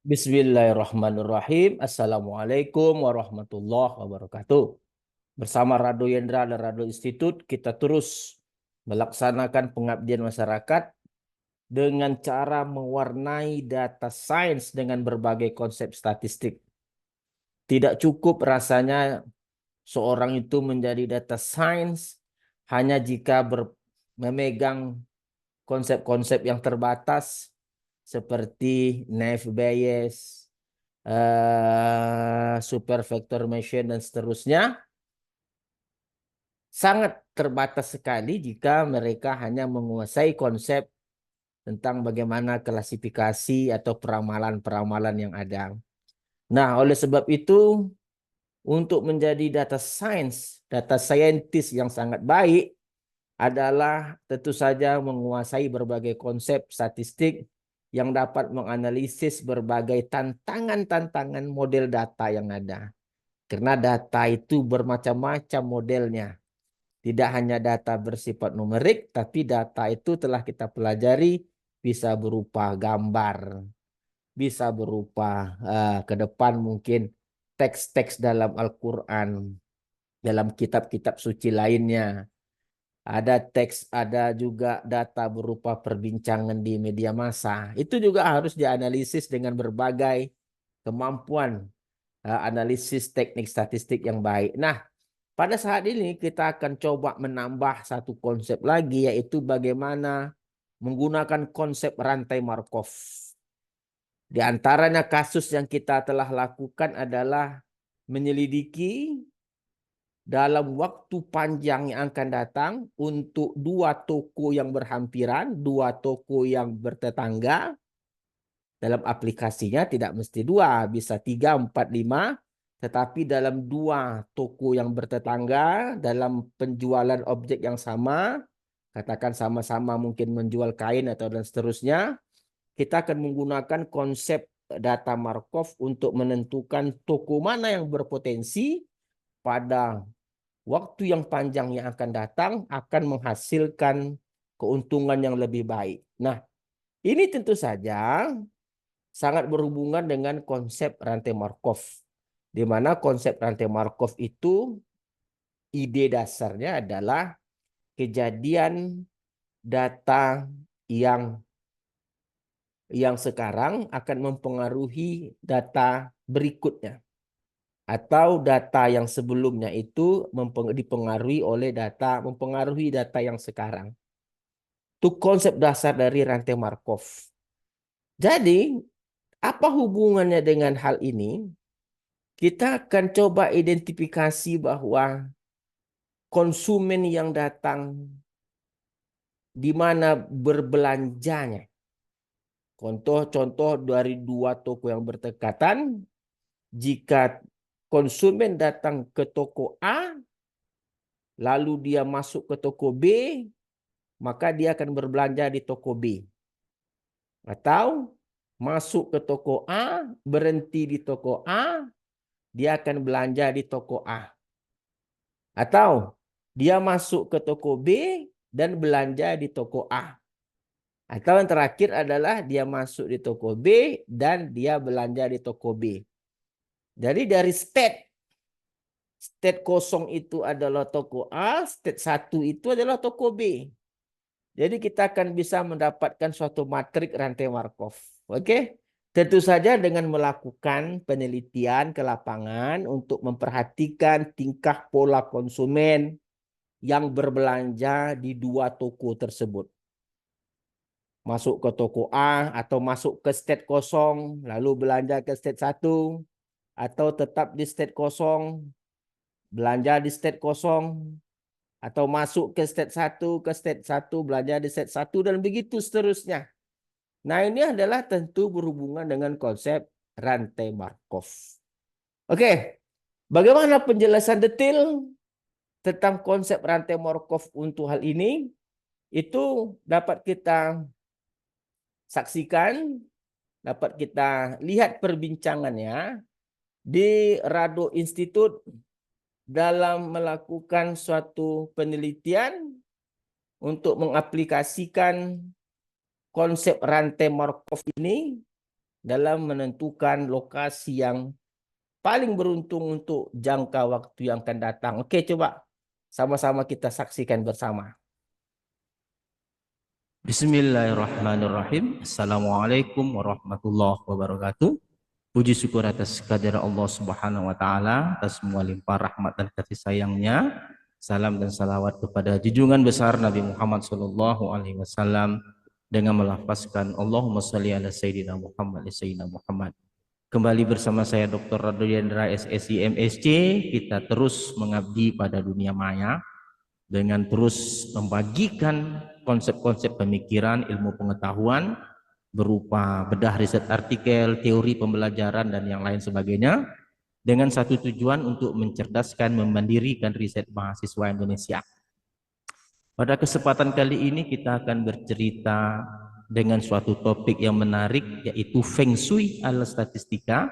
Bismillahirrahmanirrahim. Assalamualaikum warahmatullahi wabarakatuh. Bersama Rado Yendra dan Rado Institut, kita terus melaksanakan pengabdian masyarakat dengan cara mewarnai data sains dengan berbagai konsep statistik. Tidak cukup rasanya seorang itu menjadi data science hanya jika memegang konsep-konsep yang terbatas seperti naive Bayes, super vector machine dan seterusnya. Sangat terbatas sekali jika mereka hanya menguasai konsep tentang bagaimana klasifikasi atau peramalan-peramalan yang ada. Nah, oleh sebab itu, untuk menjadi data scientist yang sangat baik adalah tentu saja menguasai berbagai konsep statistik yang dapat menganalisis berbagai tantangan-tantangan model data yang ada. Karena data itu bermacam-macam modelnya. Tidak hanya data bersifat numerik, tapi data itu telah kita pelajari bisa berupa gambar, bisa berupa ke depan mungkin teks-teks dalam Al-Quran, dalam kitab-kitab suci lainnya. Ada teks, ada juga data berupa perbincangan di media massa. Itu juga harus dianalisis dengan berbagai kemampuan analisis teknik statistik yang baik. Nah, pada saat ini kita akan coba menambah satu konsep lagi, yaitu bagaimana menggunakan konsep rantai Markov. Di antaranya kasus yang kita telah lakukan adalah menyelidiki dalam waktu panjang yang akan datang untuk dua toko yang berhampiran, dua toko yang bertetangga. Dalam aplikasinya tidak mesti dua, bisa 3, 4, 5. Tetapi dalam dua toko yang bertetangga, dalam penjualan objek yang sama, katakan sama-sama mungkin menjual kain atau dan seterusnya, kita akan menggunakan konsep data Markov untuk menentukan toko mana yang berpotensi pada waktu yang panjang yang akan datang akan menghasilkan keuntungan yang lebih baik. Nah, ini tentu saja sangat berhubungan dengan konsep rantai Markov. Di mana konsep rantai Markov itu ide dasarnya adalah kejadian data yang sekarang akan mempengaruhi data berikutnya. Atau data yang sebelumnya itu mempengaruhi data yang sekarang. Itu konsep dasar dari rantai Markov. Jadi, apa hubungannya dengan hal ini? Kita akan coba identifikasi bahwa konsumen yang datang di mana berbelanjanya. Contoh-contoh dari dua toko yang berdekatan, jika konsumen datang ke toko A, lalu dia masuk ke toko B, maka dia akan berbelanja di toko B. Atau masuk ke toko A, berhenti di toko A, dia akan belanja di toko A. Atau dia masuk ke toko B dan belanja di toko A. Atau yang terakhir adalah dia masuk di toko B dan dia belanja di toko B. Jadi dari state kosong itu adalah toko A, state 1 itu adalah toko B. Jadi kita akan bisa mendapatkan suatu matrik rantai Markov. Oke? Tentu saja dengan melakukan penelitian ke lapangan untuk memperhatikan tingkah pola konsumen yang berbelanja di dua toko tersebut. Masuk ke toko A atau masuk ke state kosong, lalu belanja ke state 1, atau tetap di state kosong, belanja di state kosong, atau masuk ke state 1, belanja di state 1, dan begitu seterusnya. Nah, ini adalah tentu berhubungan dengan konsep rantai Markov. Oke, bagaimana penjelasan detail tentang konsep rantai Markov untuk hal ini? Itu dapat kita saksikan, dapat kita lihat perbincangannya di Rado Institute dalam melakukan suatu penelitian untuk mengaplikasikan konsep rantai Markov ini dalam menentukan lokasi yang paling beruntung untuk jangka waktu yang akan datang. Oke, coba sama-sama kita saksikan bersama. Bismillahirrahmanirrahim. Assalamualaikum warahmatullahi wabarakatuh. Puji syukur atas kehadirat Allah Subhanahu wa taala, atas semua limpah rahmat dan kasih sayangnya. Salam dan salawat kepada junjungan besar Nabi Muhammad sallallahu alaihi wasallam dengan melafazkan Allahumma shalli ala sayyidina Muhammad wa sayyidina Muhammad. Kembali bersama saya Dr. Radendra SSI MSc, kita terus mengabdi pada dunia maya dengan terus membagikan konsep-konsep pemikiran, ilmu pengetahuan berupa bedah riset artikel, teori pembelajaran, dan yang lain sebagainya dengan satu tujuan untuk mencerdaskan, memandirikan riset mahasiswa Indonesia. Pada kesempatan kali ini kita akan bercerita dengan suatu topik yang menarik, yaitu Feng Shui ala statistika,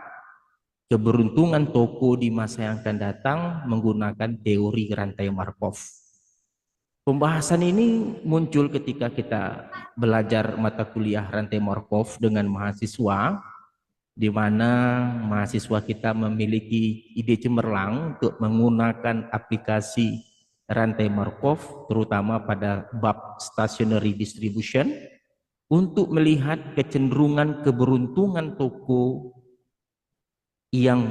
keberuntungan toko di masa yang akan datang menggunakan teori rantai Markov. Pembahasan ini muncul ketika kita belajar mata kuliah rantai Markov dengan mahasiswa, di mana mahasiswa kita memiliki ide cemerlang untuk menggunakan aplikasi rantai Markov, terutama pada bab stationary distribution, untuk melihat kecenderungan keberuntungan toko yang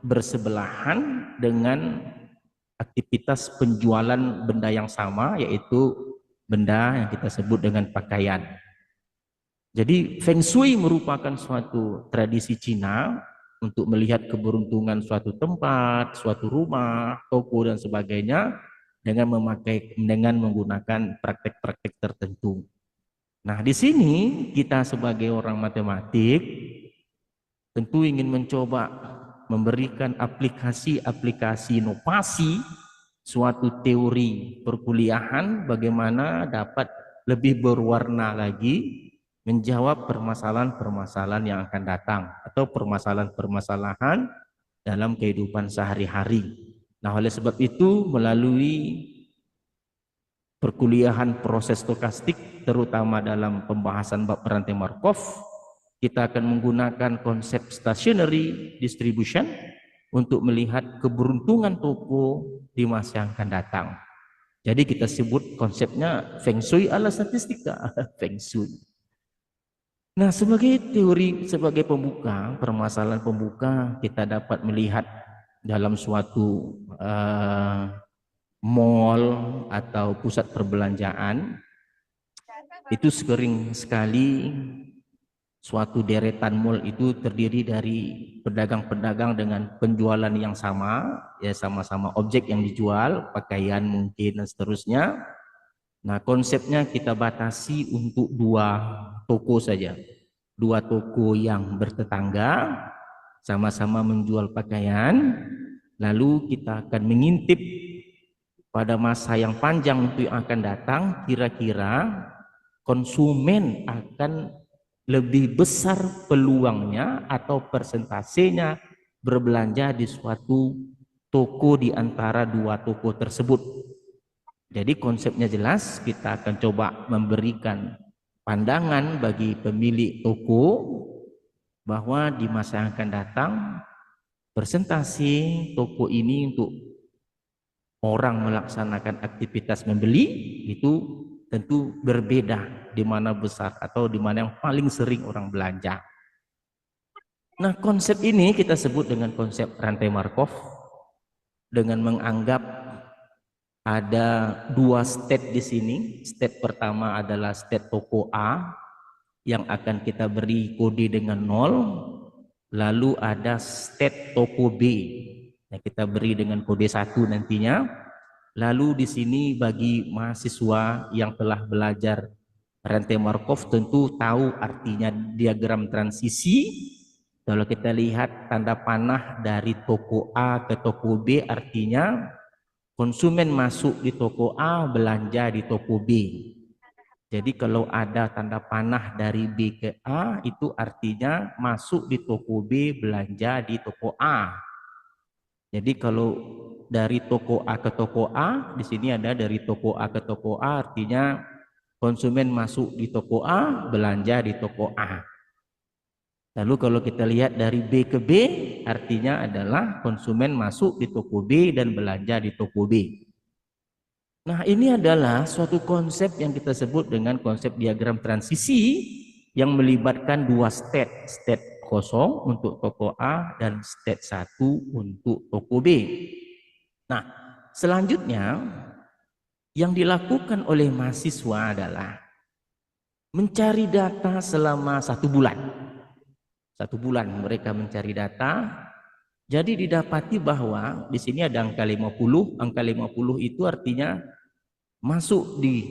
bersebelahan dengan aktivitas penjualan benda yang sama, yaitu benda yang kita sebut dengan pakaian. Jadi Feng Shui merupakan suatu tradisi Cina untuk melihat keberuntungan suatu tempat, suatu rumah, toko dan sebagainya dengan menggunakan praktek-praktek tertentu. Nah, di sini kita sebagai orang matematik tentu ingin mencoba memberikan aplikasi-aplikasi inovasi suatu teori perkuliahan bagaimana dapat lebih berwarna lagi menjawab permasalahan-permasalahan yang akan datang atau permasalahan-permasalahan dalam kehidupan sehari-hari. Nah, oleh sebab itu melalui perkuliahan proses stokastik terutama dalam pembahasan bab rantai Markov, kita akan menggunakan konsep stationary distribution untuk melihat keberuntungan toko di masa yang akan datang. Jadi kita sebut konsepnya Feng Shui ala statistika. Feng Shui. Nah, sebagai teori, sebagai pembuka, permasalahan pembuka, kita dapat melihat dalam suatu mall atau pusat perbelanjaan, itu sering sekali suatu deretan mall itu terdiri dari pedagang-pedagang dengan penjualan yang sama, ya sama-sama objek yang dijual, pakaian mungkin dan seterusnya. Nah, konsepnya kita batasi untuk dua toko saja. Dua toko yang bertetangga, sama-sama menjual pakaian, lalu kita akan mengintip pada masa yang panjang untuk yang akan datang, kira-kira konsumen akan lebih besar peluangnya atau persentasenya berbelanja di suatu toko di antara dua toko tersebut. Jadi konsepnya jelas, kita akan coba memberikan pandangan bagi pemilik toko bahwa di masa yang akan datang persentase toko ini untuk orang melaksanakan aktivitas membeli itu tentu berbeda, di mana besar atau di mana yang paling sering orang belanja. Nah, konsep ini kita sebut dengan konsep rantai Markov dengan menganggap ada dua state di sini. State pertama adalah state toko A yang akan kita beri kode dengan 0, lalu ada state toko B yang kita beri dengan kode 1 nantinya. Lalu di sini bagi mahasiswa yang telah belajar rantai Markov tentu tahu artinya diagram transisi. Kalau kita lihat tanda panah dari toko A ke toko B, artinya konsumen masuk di toko A, belanja di toko B. Jadi kalau ada tanda panah dari B ke A, itu artinya masuk di toko B, belanja di toko A. Jadi kalau dari toko A ke toko A, di sini ada dari toko A ke toko A, artinya konsumen masuk di toko A, belanja di toko A. Lalu kalau kita lihat dari B ke B, artinya adalah konsumen masuk di toko B dan belanja di toko B. Nah, ini adalah suatu konsep yang kita sebut dengan konsep diagram transisi yang melibatkan dua state, state kosong untuk toko A dan state 1 untuk toko B. Nah, selanjutnya yang dilakukan oleh mahasiswa adalah mencari data selama 1 bulan. 1 bulan mereka mencari data. Jadi didapati bahwa di sini ada angka 50. Angka 50 itu artinya masuk di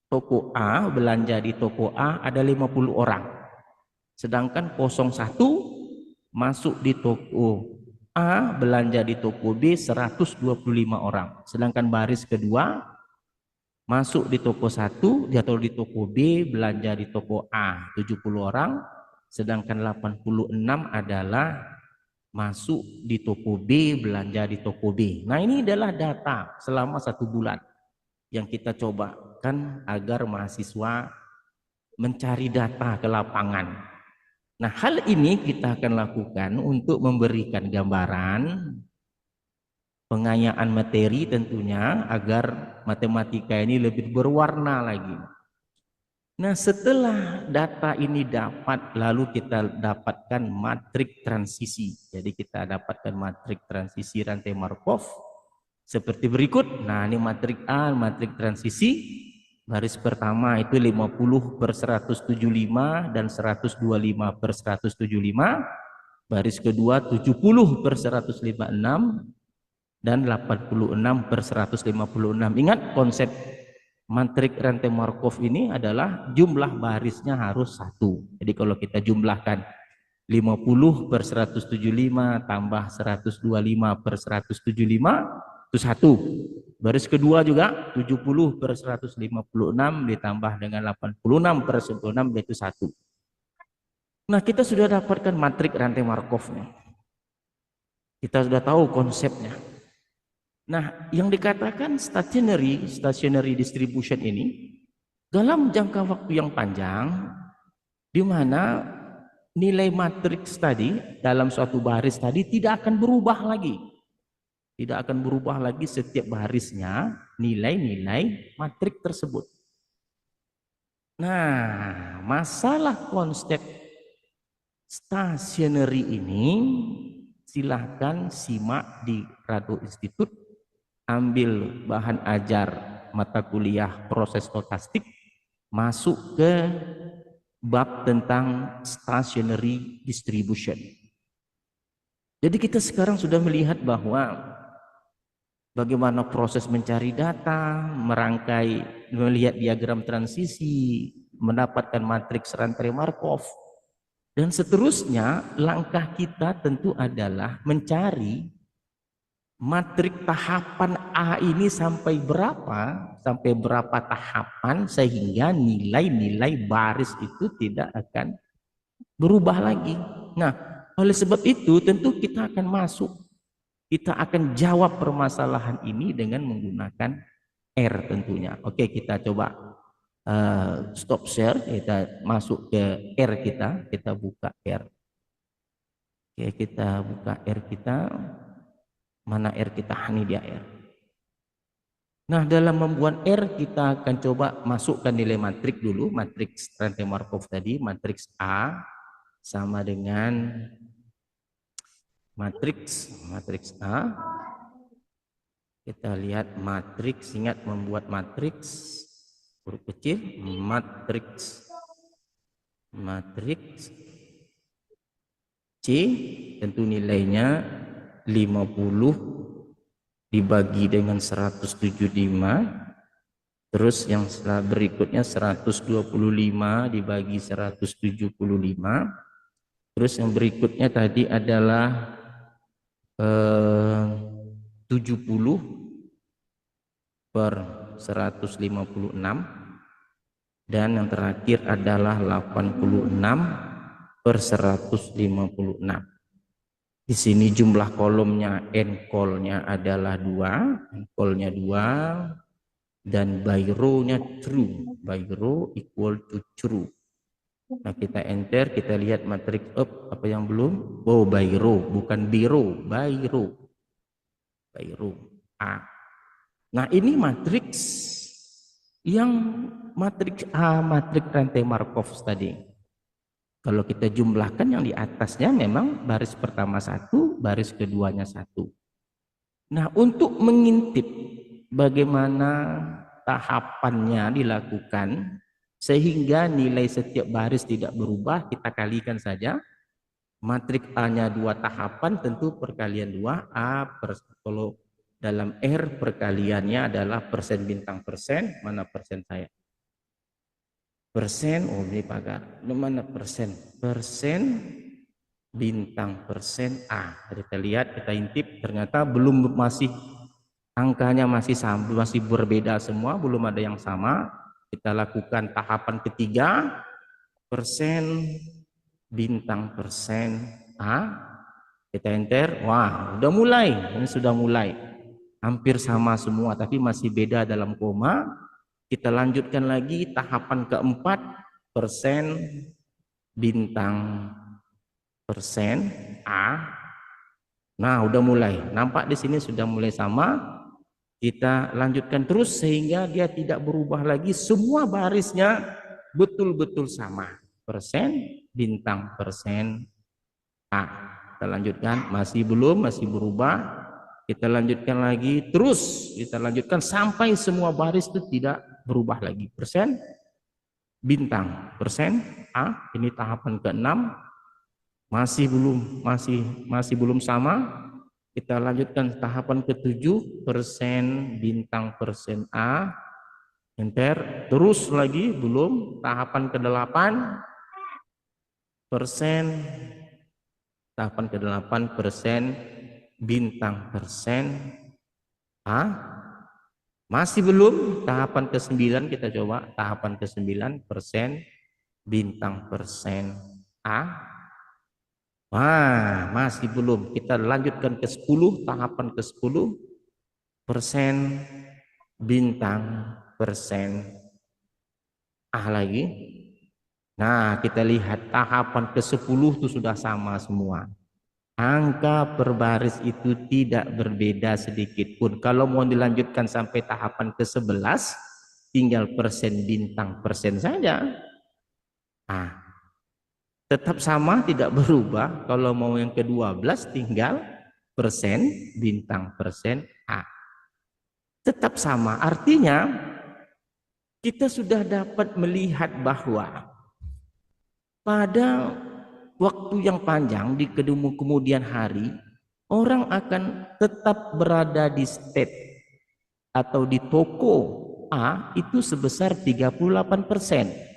toko A, belanja di toko A ada 50 orang. Sedangkan 01 masuk di toko A, belanja di toko B 125 orang. Sedangkan baris kedua masuk di toko 1 atau di toko B, belanja di toko A 70 orang. Sedangkan 86 adalah masuk di toko B, belanja di toko B. Nah, ini adalah data selama 1 bulan yang kita cobakan agar mahasiswa mencari data ke lapangan. Nah, hal ini kita akan lakukan untuk memberikan gambaran pengayaan materi tentunya agar matematika ini lebih berwarna lagi. Nah, setelah data ini dapat, lalu kita dapatkan matrik transisi. Jadi kita dapatkan matrik transisi rantai Markov seperti berikut. Nah, ini matrik A, matrik transisi. Baris pertama itu 50/175 dan 125/175. Baris kedua 70/156 dan 86/156. Ingat konsep matrik rantai Markov ini adalah jumlah barisnya harus 1. Jadi kalau kita jumlahkan 50/175 tambah 125/175 itu 1. Baris kedua juga 70/156 ditambah dengan 86/156 yaitu 1. Nah, kita sudah dapatkan matrik rantai Markov nih. Kita sudah tahu konsepnya. Nah, yang dikatakan stationary distribution ini dalam jangka waktu yang panjang, di mana nilai matriks tadi dalam suatu baris tadi tidak akan berubah lagi. Tidak akan berubah lagi setiap barisnya nilai-nilai matrik tersebut. Nah, masalah konsep stationary ini silahkan simak di Rado Institute, ambil bahan ajar mata kuliah proses stokastik, masuk ke bab tentang stationary distribution. Jadi kita sekarang sudah melihat bahwa bagaimana proses mencari data, merangkai, melihat diagram transisi, mendapatkan matriks rantai Markov, dan seterusnya. Langkah kita tentu adalah mencari matrik tahapan A ini sampai berapa tahapan sehingga nilai-nilai baris itu tidak akan berubah lagi. Nah, oleh sebab itu tentu kita akan jawab permasalahan ini dengan menggunakan R tentunya. Oke, kita coba stop share, kita masuk ke R kita buka R. Oke, kita buka R kita. Mana R kita? Ini dia R. Nah, dalam membuat R kita akan coba masukkan nilai matrik dulu, matriks rantai Markov tadi, matriks A sama dengan matriks A. Kita lihat matriks, ingat membuat matriks huruf kecil, matriks C, tentu nilainya 50 dibagi dengan 175, terus yang setelah berikutnya 125 dibagi 175, terus yang berikutnya tadi adalah 70/156, dan yang terakhir adalah 86/156. Di sini jumlah kolomnya n call-nya adalah 2, n call-nya 2, dan by row-nya true, by row equal to true. Nah, kita enter, kita lihat matriks up apa yang belum. Oh, Bairo, bukan biro, Bairo. Bairo. A. Nah, ini matriks yang matriks A, matriks rantai Markov tadi. Kalau kita jumlahkan yang di atasnya memang baris pertama satu, baris keduanya satu. Nah, untuk mengintip bagaimana tahapannya dilakukan sehingga nilai setiap baris tidak berubah, kita kalikan saja. Matriks A-nya 2 tahapan, tentu perkalian 2 A kalau dalam R perkaliannya adalah persen bintang persen. Mana persen saya? Persen, oh ini pagar. Mana persen? Persen bintang persen A. Jadi kita lihat, kita intip, ternyata belum, masih angkanya masih sama, masih berbeda semua, belum ada yang sama. Kita lakukan tahapan ketiga, persen bintang persen A. Kita enter, wah udah mulai, ini sudah mulai. Hampir sama semua, tapi masih beda dalam koma. Kita lanjutkan lagi tahapan keempat, persen bintang persen A. Nah, udah mulai. Nampak di sini sudah mulai sama. Kita lanjutkan terus sehingga dia tidak berubah lagi. Semua barisnya betul-betul sama. Persen bintang persen A. Kita lanjutkan, masih belum, masih berubah. Kita lanjutkan lagi, terus kita lanjutkan sampai semua baris itu tidak berubah lagi. Persen bintang persen A. Ini tahapan ke-6. Masih belum sama. Kita lanjutkan tahapan ke-7, persen bintang persen A. Enter. Terus lagi belum. Tahapan ke-8, persen. Tahapan ke-8, persen bintang persen A. Masih belum. Tahapan ke-9 kita coba. Tahapan ke-9, persen bintang persen A. Wah, masih belum. Kita lanjutkan ke-10, tahapan ke-10, persen bintang persen A lagi. Nah, kita lihat tahapan ke-10 itu sudah sama semua. Angka per baris itu tidak berbeda sedikit pun. Kalau mau dilanjutkan sampai tahapan ke-11, tinggal persen bintang persen saja. Ah, tetap sama, tidak berubah. Kalau mau yang ke-12, tinggal persen bintang persen A. Tetap sama. Artinya, kita sudah dapat melihat bahwa pada waktu yang panjang di kemudian hari, orang akan tetap berada di state atau di toko A itu sebesar 38%.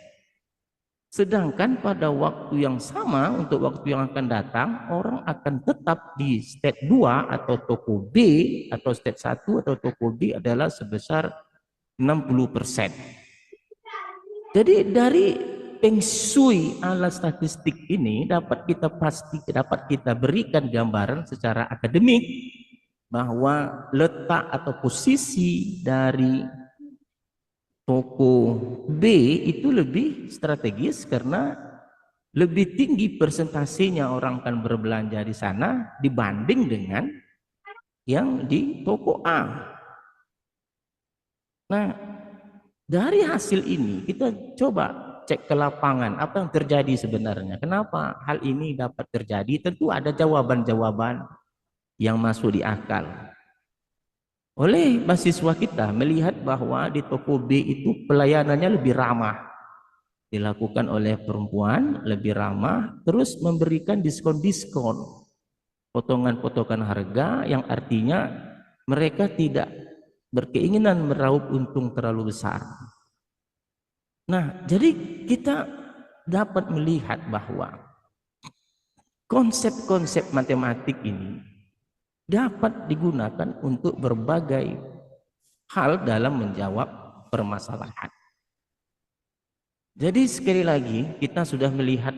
Sedangkan pada waktu yang sama, untuk waktu yang akan datang, orang akan tetap di state 2 atau toko B, atau state 1 atau toko B adalah sebesar 60%. Jadi dari Feng Shui ala statistik ini dapat kita berikan gambaran secara akademik bahwa letak atau posisi dari toko B itu lebih strategis karena lebih tinggi persentasenya orang akan berbelanja di sana dibanding dengan yang di toko A. Nah, dari hasil ini kita coba cek ke lapangan apa yang terjadi sebenarnya. Kenapa hal ini dapat terjadi? Tentu ada jawaban-jawaban yang masuk di akal. Oleh mahasiswa kita melihat bahwa di toko B itu pelayanannya lebih ramah. Dilakukan oleh perempuan, lebih ramah, terus memberikan diskon-diskon, potongan-potongan harga yang artinya mereka tidak berkeinginan meraup untung terlalu besar. Nah, jadi kita dapat melihat bahwa konsep-konsep matematik ini dapat digunakan untuk berbagai hal dalam menjawab permasalahan. Jadi sekali lagi kita sudah melihat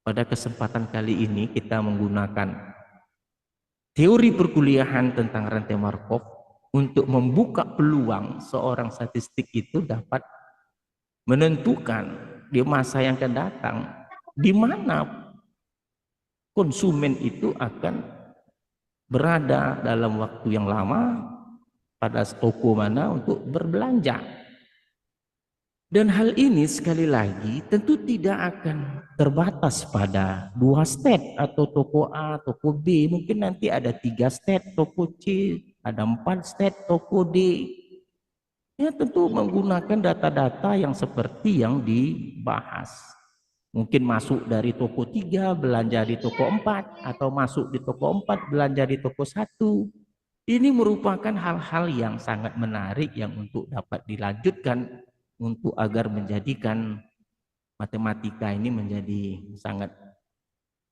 pada kesempatan kali ini kita menggunakan teori perkuliahan tentang rantai Markov untuk membuka peluang seorang statistik itu dapat menentukan di masa yang akan datang, di mana konsumen itu akan berada dalam waktu yang lama pada toko mana untuk berbelanja. Dan hal ini sekali lagi tentu tidak akan terbatas pada 2 state atau toko A, toko B. Mungkin nanti ada 3 state toko C, ada 4 state toko D. Ya tentu menggunakan data-data yang seperti yang dibahas. Mungkin masuk dari toko 3 belanja di toko 4, atau masuk di toko 4 belanja di toko 1. Ini merupakan hal-hal yang sangat menarik yang untuk dapat dilanjutkan untuk agar menjadikan matematika ini menjadi sangat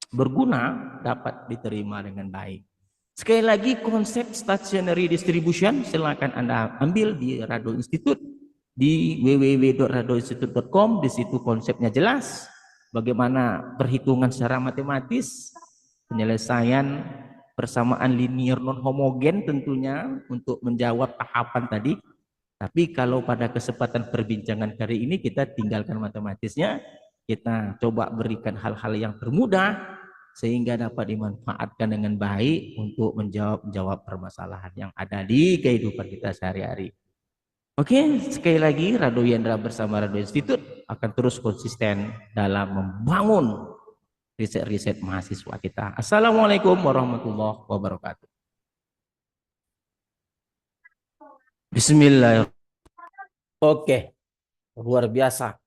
berguna, dapat diterima dengan baik. Sekali lagi, konsep stationary distribution silakan Anda ambil di Rado Institute di www.radoinstitute.com. Di situ konsepnya jelas, bagaimana perhitungan secara matematis, penyelesaian persamaan linear non homogen tentunya untuk menjawab tahapan tadi. Tapi kalau pada kesempatan perbincangan kali ini kita tinggalkan matematisnya, kita coba berikan hal-hal yang termudah sehingga dapat dimanfaatkan dengan baik untuk menjawab permasalahan yang ada di kehidupan kita sehari-hari. Oke, sekali lagi Rado Yendra bersama Rado Institute akan terus konsisten dalam membangun riset-riset mahasiswa kita. Assalamualaikum warahmatullahi wabarakatuh. Bismillahirrahmanirrahim. Oke, luar biasa.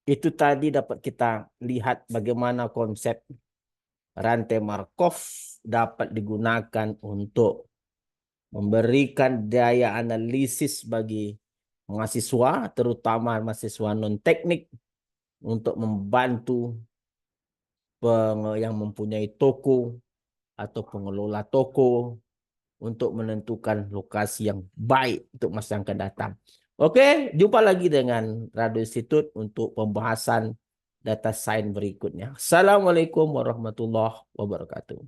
Itu tadi dapat kita lihat bagaimana konsep rantai Markov dapat digunakan untuk memberikan daya analisis bagi mahasiswa, terutama mahasiswa non-teknik, untuk membantu yang mempunyai toko atau pengelola toko untuk menentukan lokasi yang baik untuk masa yang akan datang. Oke, jumpa lagi dengan Radio Institute untuk pembahasan data science berikutnya. Assalamualaikum warahmatullahi wabarakatuh.